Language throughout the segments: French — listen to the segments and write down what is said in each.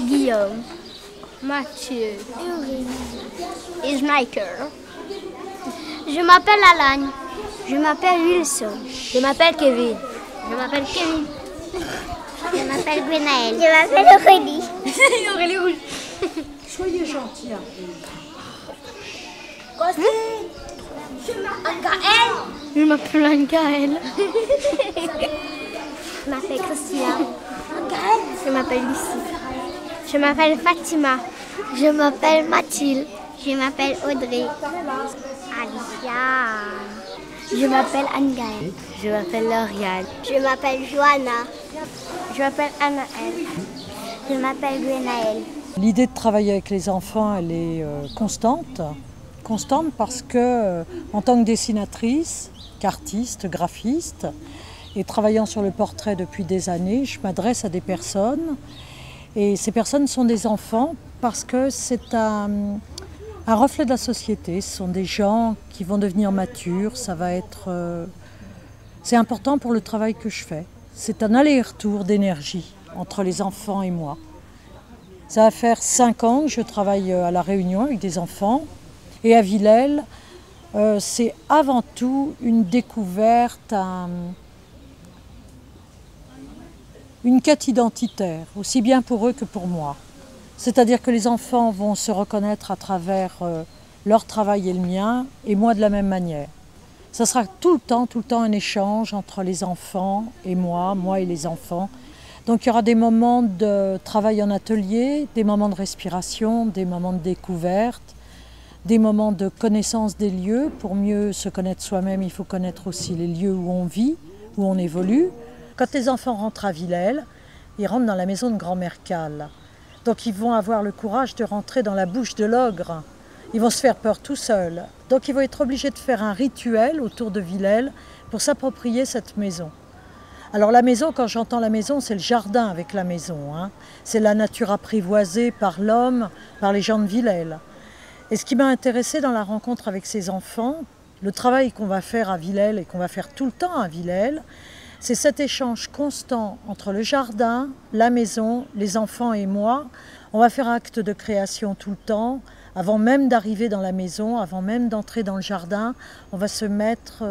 Guillaume, Mathieu, et Michael. Je m'appelle Alain. Je m'appelle Wilson. Je m'appelle Kevin. Je m'appelle Kevin. Je m'appelle Gwenaëlle. Je m'appelle Aurélie. Aurélie Rouge. Soyez gentils. Anne-Gaëlle. Je m'appelle Anne-Gaëlle. Je m'appelle Christian. Je m'appelle Lucie. Je m'appelle Fatima. Je m'appelle Mathilde. Je m'appelle Audrey. Alicia. Je m'appelle Anne-Gaëlle. Je m'appelle Lauriane. Je m'appelle Johanna. Je m'appelle Anaëlle. Je m'appelle Gwenaëlle. L'idée de travailler avec les enfants, elle est constante. Constante parce que, en tant que dessinatrice, qu'artiste, graphiste, et travaillant sur le portrait depuis des années, je m'adresse à des personnes. Et ces personnes sont des enfants parce que c'est un reflet de la société. Ce sont des gens qui vont devenir matures. Ça va être, c'est important pour le travail que je fais. C'est un aller-retour d'énergie entre les enfants et moi. Ça va faire 5 ans que je travaille à La Réunion avec des enfants. Et à Villèle, c'est avant tout une découverte, une quête identitaire, aussi bien pour eux que pour moi. C'est-à-dire que les enfants vont se reconnaître à travers leur travail et le mien, et moi de la même manière. Ça sera tout le temps un échange entre les enfants et moi et les enfants. Donc il y aura des moments de travail en atelier, des moments de respiration, des moments de découverte, des moments de connaissance des lieux. Pour mieux se connaître soi-même, il faut connaître aussi les lieux où on vit, où on évolue. Quand les enfants rentrent à Villèle, ils rentrent dans la maison de grand-mère Calle. Donc ils vont avoir le courage de rentrer dans la bouche de l'ogre. Ils vont se faire peur tout seuls. Donc ils vont être obligés de faire un rituel autour de Villèle pour s'approprier cette maison. Alors la maison, quand j'entends la maison, c'est le jardin avec la maison. Hein. C'est la nature apprivoisée par l'homme, par les gens de Villèle. Et ce qui m'a intéressée dans la rencontre avec ces enfants, le travail qu'on va faire à Villèle et qu'on va faire tout le temps à Villèle, c'est cet échange constant entre le jardin, la maison, les enfants et moi. On va faire acte de création tout le temps. Avant même d'arriver dans la maison, avant même d'entrer dans le jardin, on va se mettre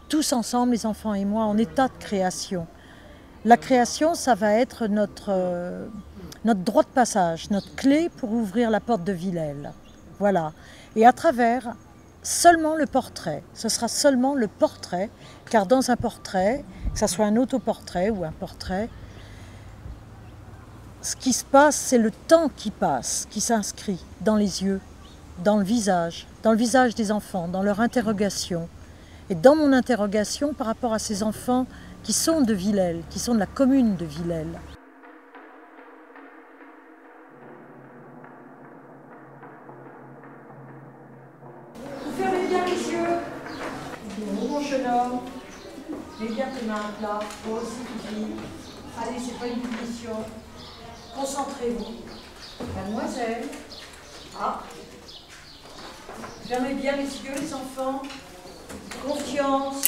tous ensemble, les enfants et moi, en état de création. La création, ça va être notre droit de passage, notre clé pour ouvrir la porte de Villèle. Voilà. Et à travers seulement le portrait. Ce sera seulement le portrait, car dans un portrait, que ce soit un autoportrait ou un portrait, ce qui se passe, c'est le temps qui passe, qui s'inscrit dans les yeux, dans le visage des enfants, dans leur interrogation. Et dans mon interrogation par rapport à ces enfants qui sont de Villèle, qui sont de la commune de Villèle. Vous fermez bien les yeux. Mon jeune homme, mets bien tes mains à plat, toi aussi pipi. Allez, c'est pas une punition. Concentrez-vous. Mademoiselle. Ah. Fermez bien les yeux, les enfants. Confiance.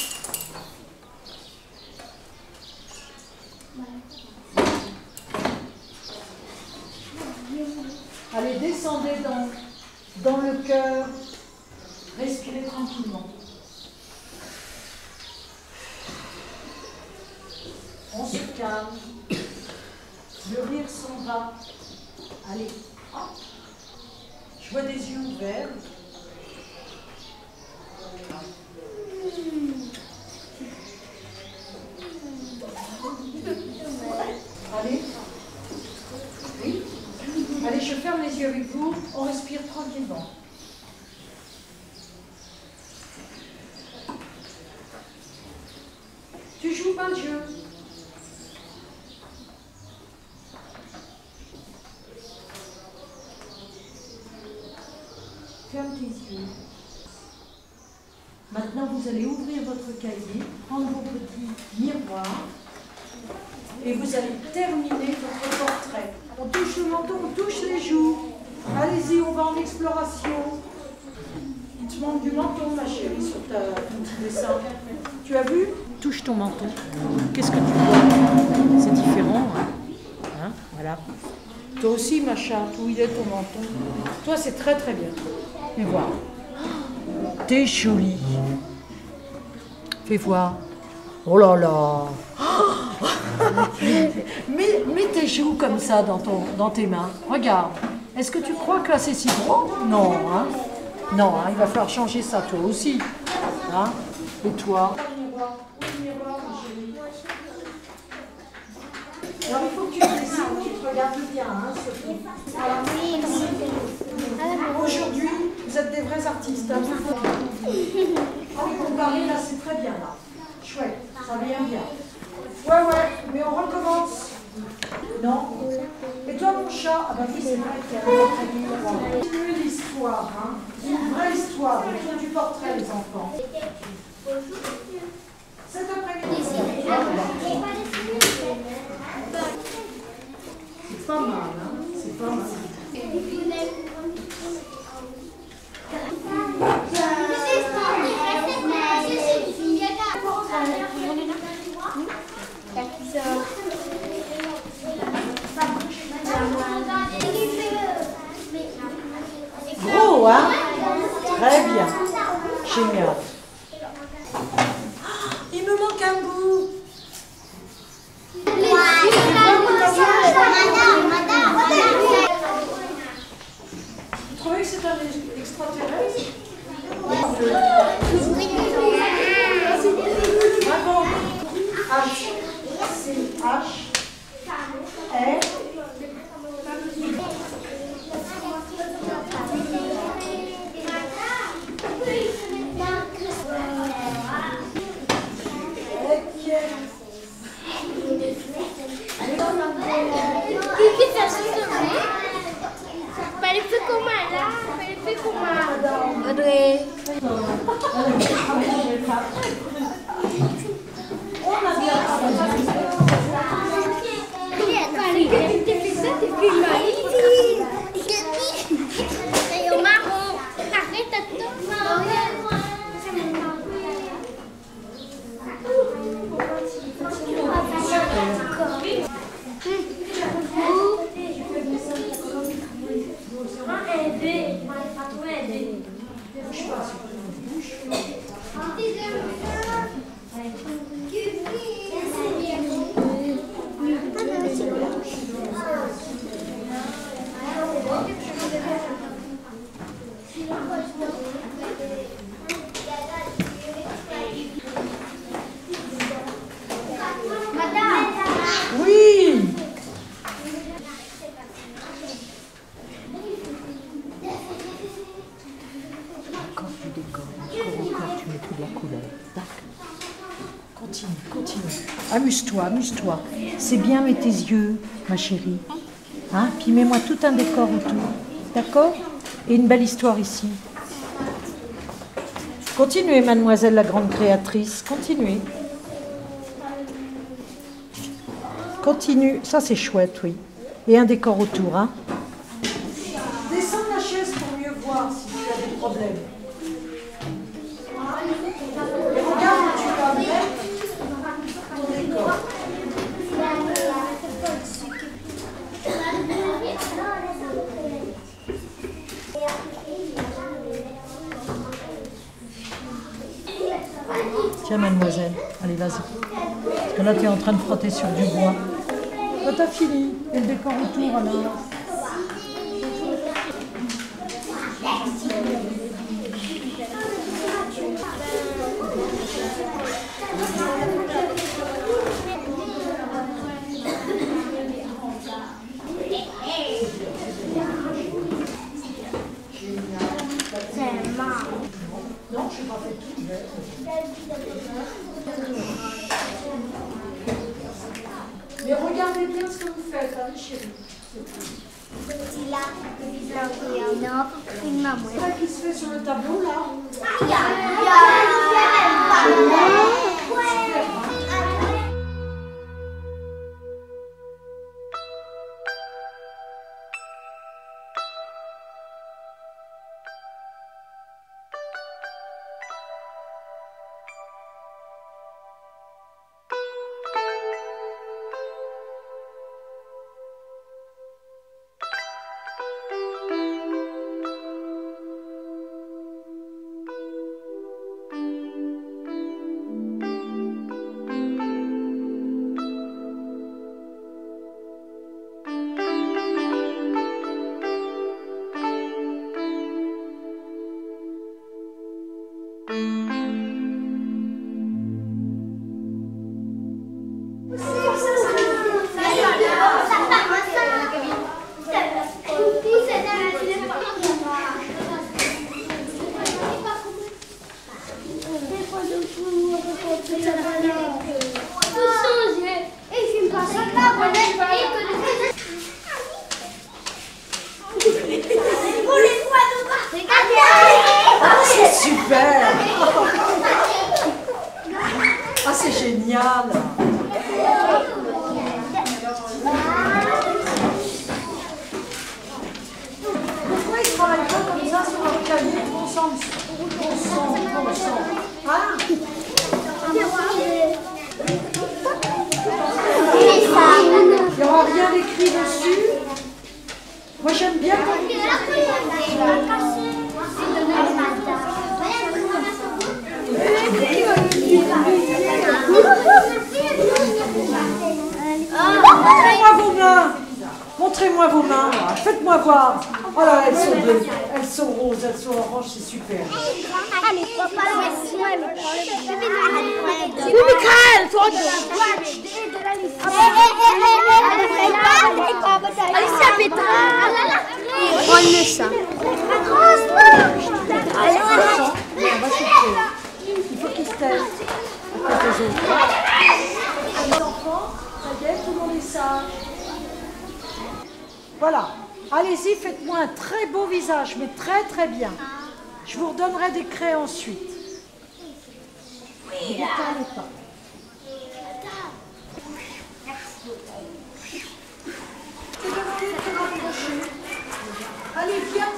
Allez, descendez dans le cœur. Respirez tranquillement. On se calme. Le rire s'en va. Allez. Ah. Je vois des yeux ouverts. Allez. Oui. Allez, je ferme les yeux avec vous. On respire tranquillement. Tu joues pas le jeu. Maintenant, vous allez ouvrir votre cahier, prendre vos petits miroirs et vous allez terminer votre portrait. On touche le menton, on touche les joues. Allez-y, on va en exploration. Il te manque du menton, ma chérie, sur ton petit dessin. Tu as vu? Touche ton menton. Qu'est-ce que tu vois? C'est différent, hein? Voilà. Toi aussi, ma chatte, où il est ton menton? Toi, c'est très très bien. Fais voir. T'es jolie. Fais voir. Oh là là. Mets tes joues comme ça dans tes mains. Regarde. Est-ce que tu crois que là c'est si gros? Non, hein? Non, hein, il va falloir changer ça toi aussi. Hein? Et toi? Alors il faut que tu te dessines, tu te regardes bien, hein, Sophie. Aujourd'hui, vous êtes des vrais artistes. Hein, comparé, là c'est très bien là. Chouette, ça vient bien. Ouais, mais on recommence. Non? Et toi mon chat? Ah bah oui, c'est vrai qu'il y a un autre livre. Continue l'histoire, hein. Une vraie histoire autour du portrait, les enfants. Cet après-midi, c'est pas mal, hein. C'est pas mal. Gros, hein? Très bien. Génial. Il me manque un bout. Vous trouvez que c'est un extraterrestre? Bravo. H, C, H, R. Audrey. Oui. Encore tu décores, encore tu mets toute la couleur. Continue, continue. Amuse-toi, amuse-toi. C'est bien, mets tes yeux, ma chérie. Hein? Puis mets-moi tout un décor autour. D'accord? Et une belle histoire ici. Continuez, mademoiselle la grande créatrice. Continuez. Continue. Ça, c'est chouette, oui. Et un décor autour, hein? Descends la chaise pour mieux voir si tu as des problèmes. Et regarde où tu vas mettre ton décor. Tiens, mademoiselle. Allez, vas-y. Parce que là, tu es en train de frotter sur du bois. Toi, t'as fini. Et le décor autour, alors? Non, je n'ai pas fait tout. Mais regardez bien ce que vous faites, hein, chérie. Non, une maman. C'est ça qui se fait sur le tableau, là? C'est super. Ah, c'est génial. Pourquoi ils ne travaillent pas comme ça sur leur cahier? Bon sang. Hein? Il n'y aura rien d'écrit dessus. Moi j'aime bien quand montrez-moi vos mains. Montrez-moi vos mains. Faites-moi voir. Oh là, elles sont bleues, elles sont roses, elles sont oranges, c'est super. Il faut qu'ils se taisent. Les enfants, ça y est, tout le monde est sage. Voilà. Allez-y, faites-moi un très beau visage, mais très très bien. Je vous redonnerai des craies ensuite. Ne vous parlez pas. Allez, viens.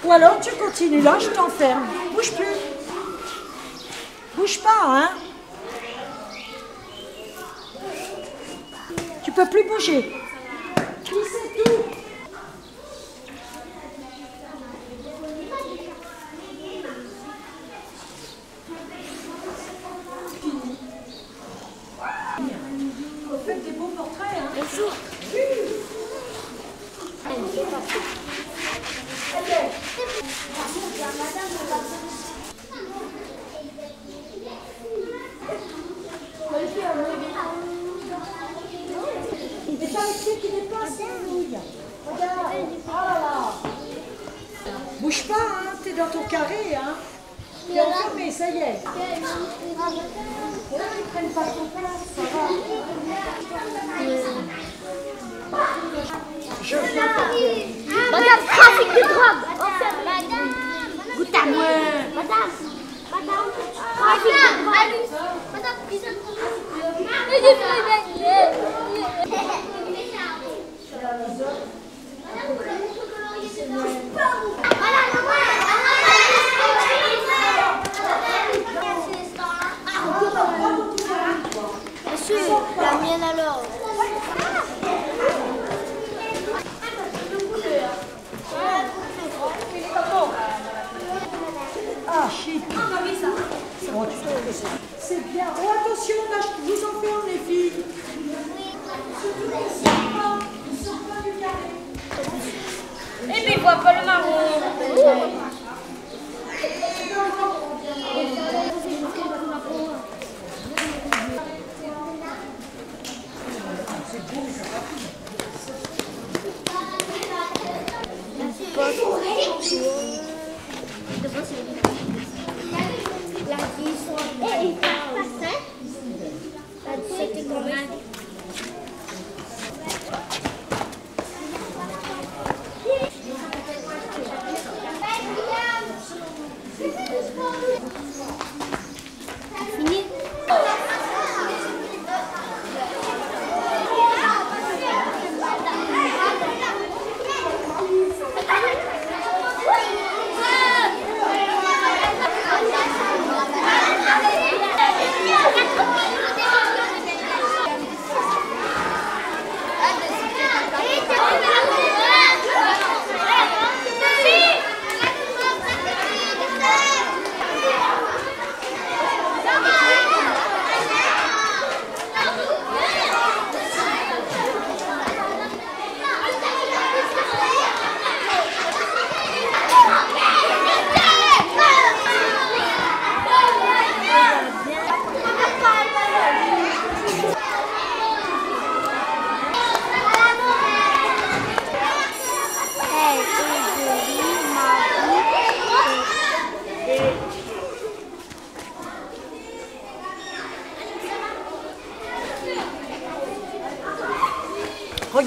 Ou alors tu continues là, je t'enferme. Bouge plus. Bouge pas, hein. Tu peux plus bouger. C'est tout. Vous faites des beaux portraits, hein. Bonjour. Et t'as les pieds qui dépassent, regarde. Oh là là. Bouge pas, hein. T'es dans ton carré, hein. T'es enfermé, ça y est. Ils prennent pas ton place, ça va. Je viens pas. Madame, trafic de drogue. Madame. Goûte à moi. Madame. Trafic de drogue. Madame, Monsieur, la mienne alors. Ah, chic. Bon, tu trouves que c'est bien. Oh, attention, là, je vous en fais en les filles. Surtout qu'ils sortent pas du carré. Eh mais il voit pas le marron.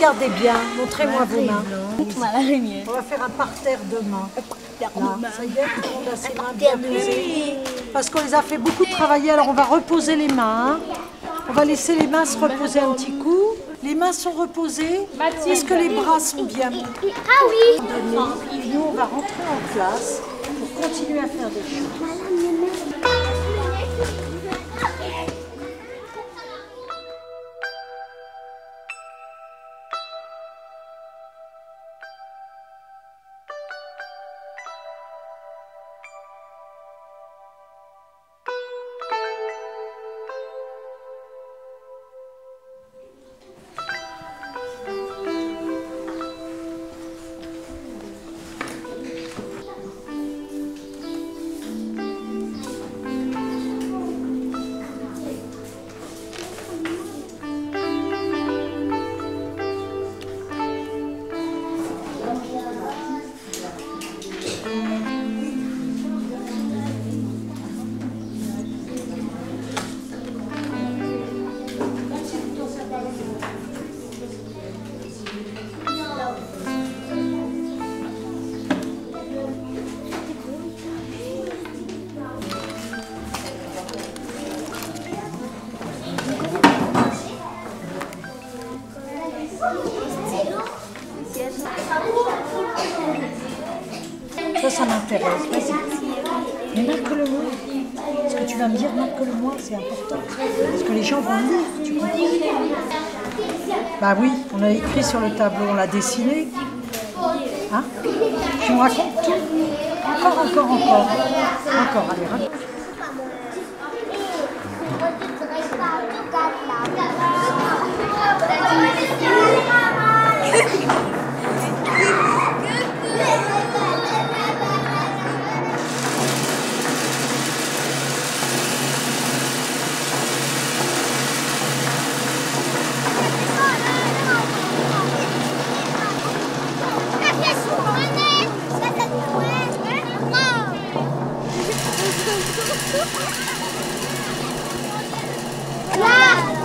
regardez bien, montrez-moi vos mains. Montre-moi l'araignée. On va faire un parterre de mains. Là, ça y est, tout le monde a ses mains bien posées. Parce qu'on les a fait beaucoup travailler, alors on va reposer les mains. On va laisser les mains se reposer un petit coup. Les mains sont reposées. Est-ce que les bras sont bien mis? Ah oui. Et nous, on va rentrer en classe pour continuer à faire des choses. Ça m'intéresse. Vas-y. Mais marque-le-moi. Parce que tu vas me dire marque-le-moi, c'est important. Parce que les gens vont lire, tu comprends? Bah oui, on a écrit sur le tableau, on l'a dessiné. Hein? Tu me racontes tout? Encore, allez, raconte.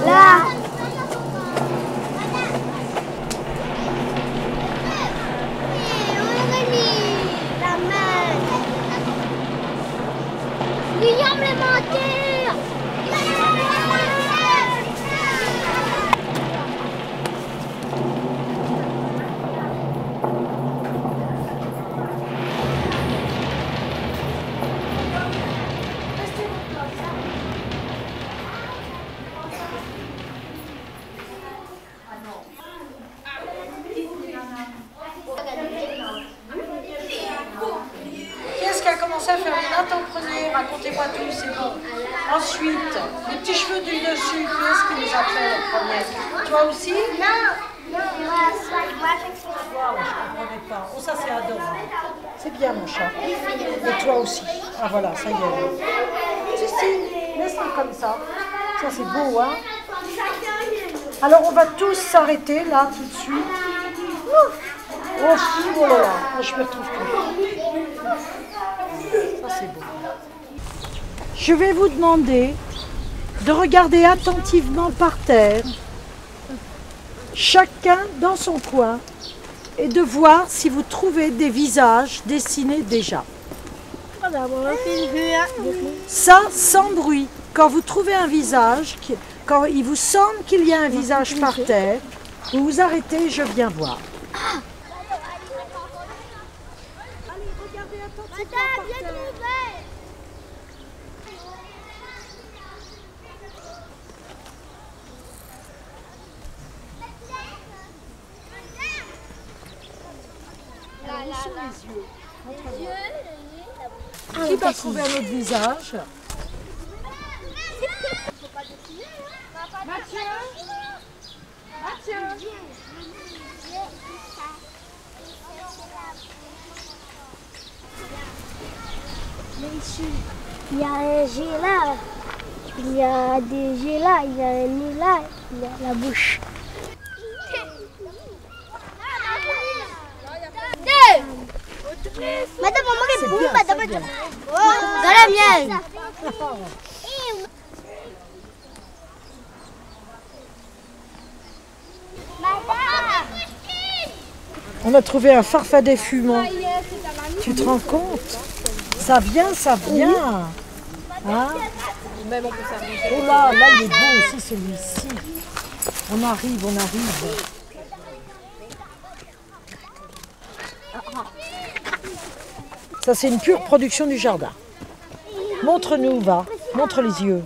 Là. La main. Guillaume le menteur. Commencé à faire les nattes en premier, racontez-moi tout, c'est bon. Ensuite, les petits cheveux d'huile dessus, qui est-ce qui les a fait la première? Toi aussi? Non, moi je comprenais pas. Oh, ça c'est adorable. C'est bien mon chat. Et toi aussi. Ah voilà, ça y est. Si, laisse-le comme ça. Ça c'est beau, hein? Alors on va tous s'arrêter là tout de suite. Oh là là, je me retrouve plus. Ça c'est beau. Je vais vous demander de regarder attentivement par terre, chacun dans son coin, et de voir si vous trouvez des visages dessinés déjà. Ça, sans bruit. Quand vous trouvez un visage, quand il vous semble qu'il y a un visage par terre, vous vous arrêtez, je viens voir. Allez, regardez attentivement par terre. Où sont les yeux? Qui va trouver un autre visage? Mathieu? Mais ici, il y a un G là, il y a des G là, il y a un nez là, il y a la bouche. Madame, maman répond, madame. Dans la mienne. Madame. On a trouvé un farfadet fumant. Tu te rends compte? Ça vient, ça vient. Hein? Oh là, là il est beau aussi celui-ci. On arrive, on arrive. Ça c'est une pure production du jardin. Montre-nous, va. Montre les yeux.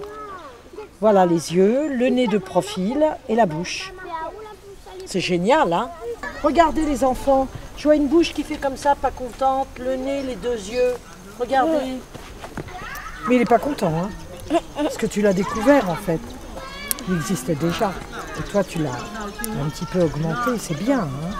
Voilà les yeux, le nez de profil et la bouche. C'est génial, hein? Regardez les enfants. Je vois une bouche qui fait comme ça, pas contente. Le nez, les deux yeux. Regardez. Mais il n'est pas content, hein? Parce que tu l'as découvert, en fait. Il existait déjà. Et toi, tu l'as un petit peu augmenté. C'est bien, hein?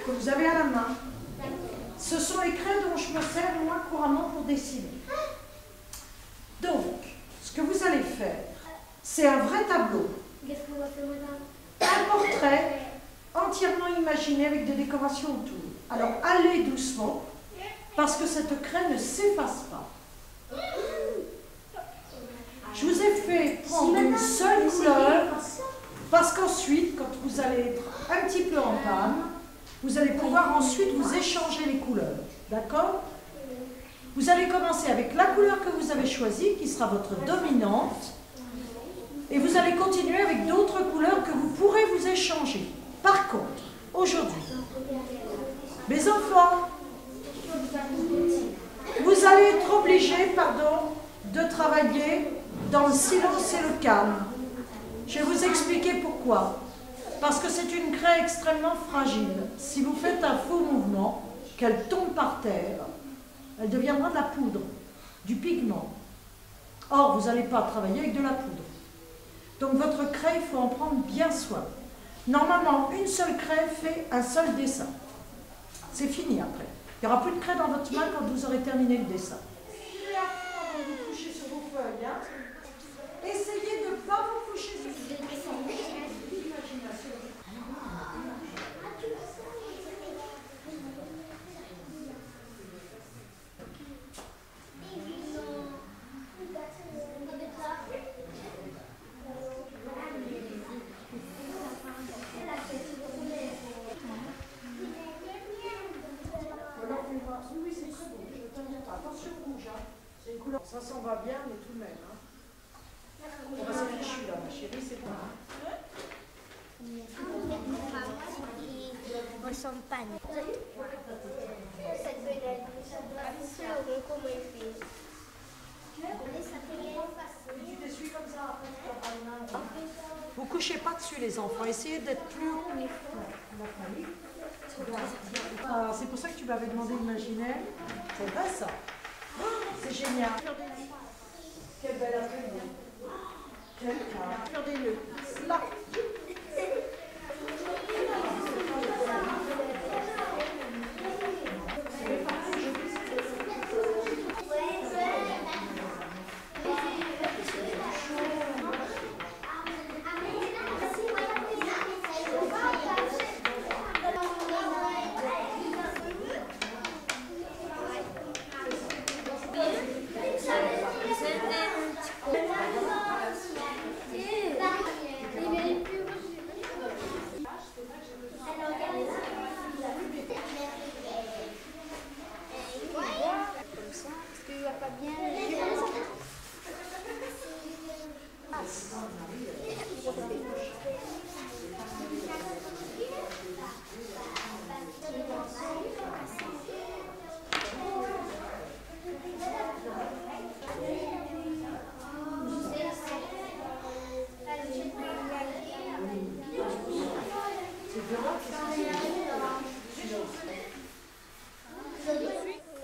Que vous avez à la main, ce sont les craies dont je me sers moi couramment pour dessiner. Donc, ce que vous allez faire, c'est un vrai tableau. Un portrait entièrement imaginé avec des décorations autour. Alors, allez doucement, parce que cette craie ne s'efface pas. Je vous ai fait prendre une seule couleur, parce qu'ensuite, quand vous allez être un petit peu en panne, vous allez pouvoir ensuite vous échanger les couleurs. D'accord? Vous allez commencer avec la couleur que vous avez choisie, qui sera votre dominante, et vous allez continuer avec d'autres couleurs que vous pourrez vous échanger. Par contre, aujourd'hui, mes enfants, vous allez être obligés, de travailler dans le silence et le calme. Je vais vous expliquer pourquoi. Parce que c'est une craie extrêmement fragile. Si vous faites un faux mouvement, qu'elle tombe par terre, elle deviendra de la poudre, du pigment. Or, vous n'allez pas travailler avec de la poudre. Donc votre craie, il faut en prendre bien soin. Normalement, une seule craie fait un seul dessin. C'est fini après. Il n'y aura plus de craie dans votre main quand vous aurez terminé le dessin. Avant de vous coucher sur vos feuilles, hein. Essayez de ne pas vous coucher sur vos feuilles. Oui, c'est très beau. Je te dis, attention rouge, hein. C'est une couleur. Ça s'en va bien, mais tout de même. Hein. On va se fichu là, ma chérie, c'est bon. On s'en panne. Tu t'essuies comme ça, après. Vous couchez pas dessus, les enfants. Essayez d'être plus haut. Ah, c'est pour ça que tu m'avais demandé imaginaire. C'est vrai ça. Oh, c'est génial. Quelle belle après-midi. Quel cas. Faire des nœuds. Là.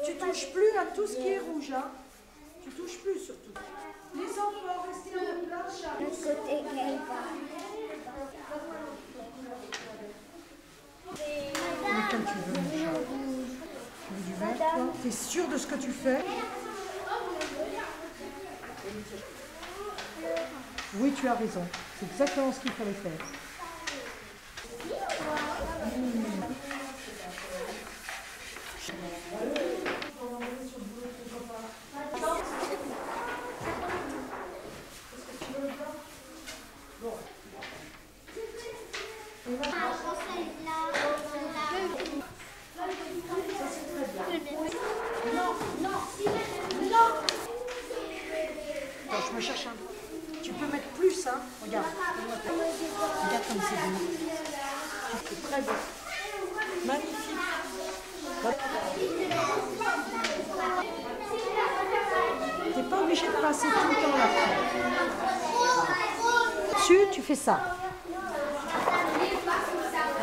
Tu touches plus à tout ce qui est rouge, hein. Tu touches plus surtout. Les enfants, restez à votre place. Lequel tu veux, mon chat? Tu veux du vert, toi? T'es sûr de ce que tu fais? Oui, tu as raison. C'est exactement ce qu'il fallait faire. Attends, je me cherche un. Tu peux mettre plus, hein? Regarde. Regarde comme c'est beau. C'est très beau. Magnifique. T'es pas obligé de passer tout le temps là-dessus. Dessus, tu fais ça.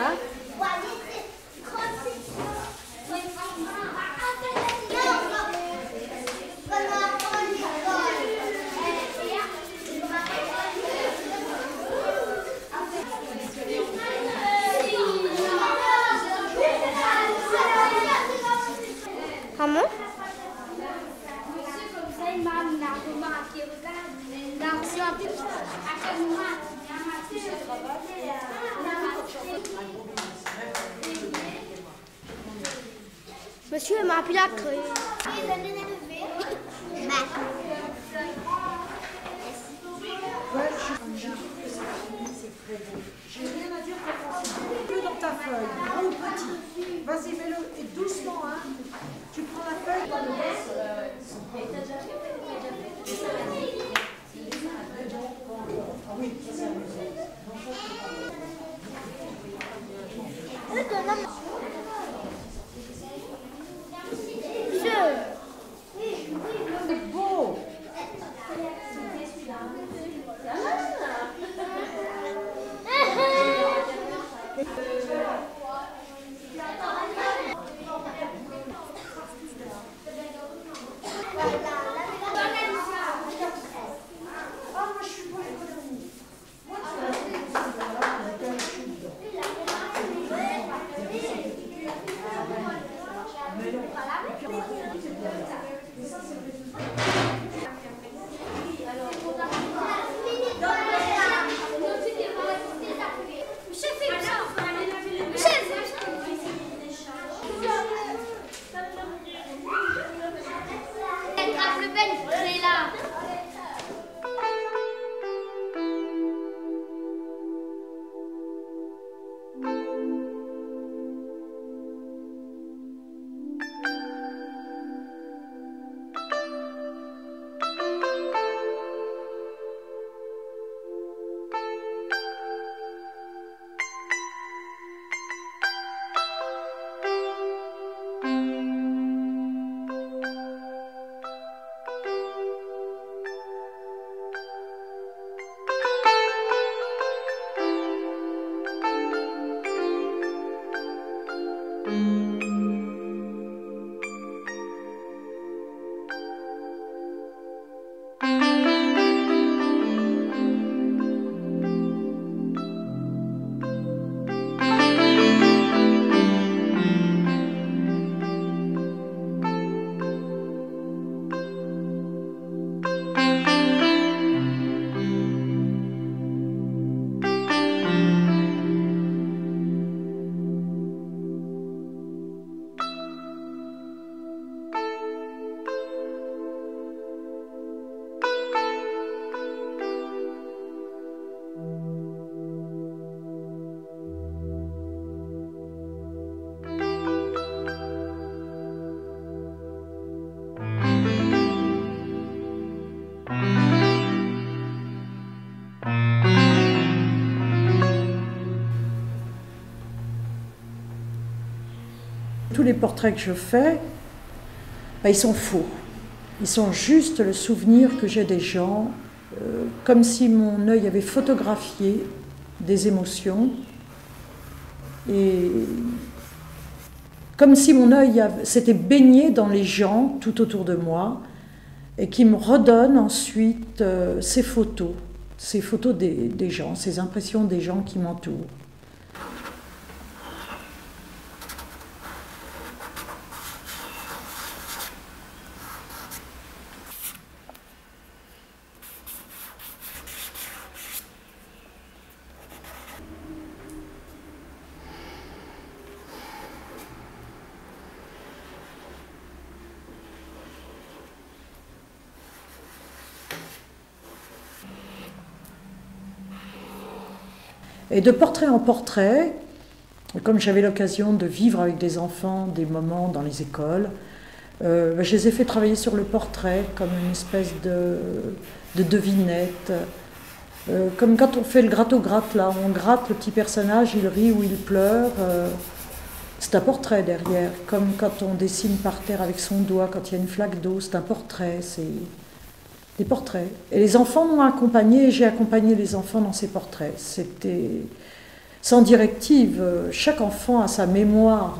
Hein? Comment? Monsieur m'a appelé la crue. J'ai rien à dire pour le dans ta feuille, grand ou petit. Vas-y, mets-le et doucement, hein. Tu prends la feuille dans le oui, ça c'est amusant. C'est beau. Tous les portraits que je fais, ils sont faux. Ils sont juste le souvenir que j'ai des gens, comme si mon œil avait photographié des émotions. et comme si mon œil s'était baigné dans les gens tout autour de moi et qui me redonne ensuite ces photos des gens, ces impressions des gens qui m'entourent. Et de portrait en portrait, comme j'avais l'occasion de vivre avec des enfants des moments dans les écoles, je les ai fait travailler sur le portrait comme une espèce de devinette. Comme quand on fait le gratte-au-gratte, là, on gratte le petit personnage, il rit ou il pleure. C'est un portrait derrière, comme quand on dessine par terre avec son doigt, quand il y a une flaque d'eau, c'est un portrait, c'est des portraits. Et les enfants m'ont accompagné et j'ai accompagné les enfants dans ces portraits. C'était sans directive, chaque enfant a sa mémoire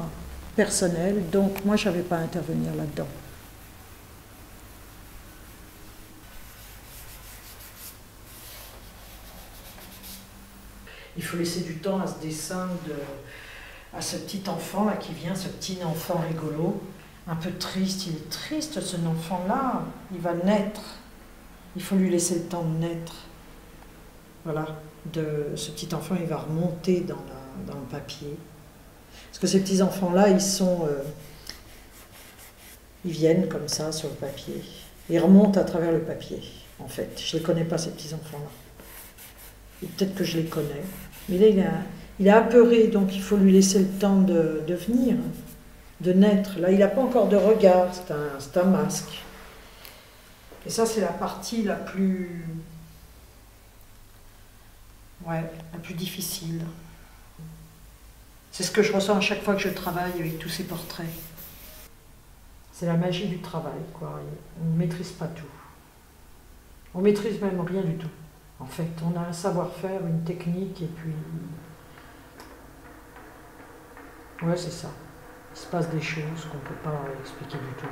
personnelle, donc moi je n'avais pas à intervenir là-dedans. Il faut laisser du temps à ce dessin, à ce petit enfant là qui vient, ce petit enfant rigolo, un peu triste. Il est triste, ce enfant-là, il va naître. Il faut lui laisser le temps de naître. Voilà, ce petit enfant, il va remonter dans le papier. Parce que ces petits enfants-là, ils viennent comme ça sur le papier. Ils remontent à travers le papier, en fait. Je ne les connais pas, ces petits enfants-là. Et peut-être que je les connais. Mais là, il est apeuré, donc il faut lui laisser le temps de venir, de naître. Là, il n'a pas encore de regard, c'est un masque. Et ça, c'est la partie la plus difficile. C'est ce que je ressens à chaque fois que je travaille avec tous ces portraits. C'est la magie du travail, quoi. On ne maîtrise pas tout. On ne maîtrise même rien du tout. En fait, on a un savoir-faire, une technique, et puis... Ouais, c'est ça. Il se passe des choses qu'on ne peut pas expliquer du tout.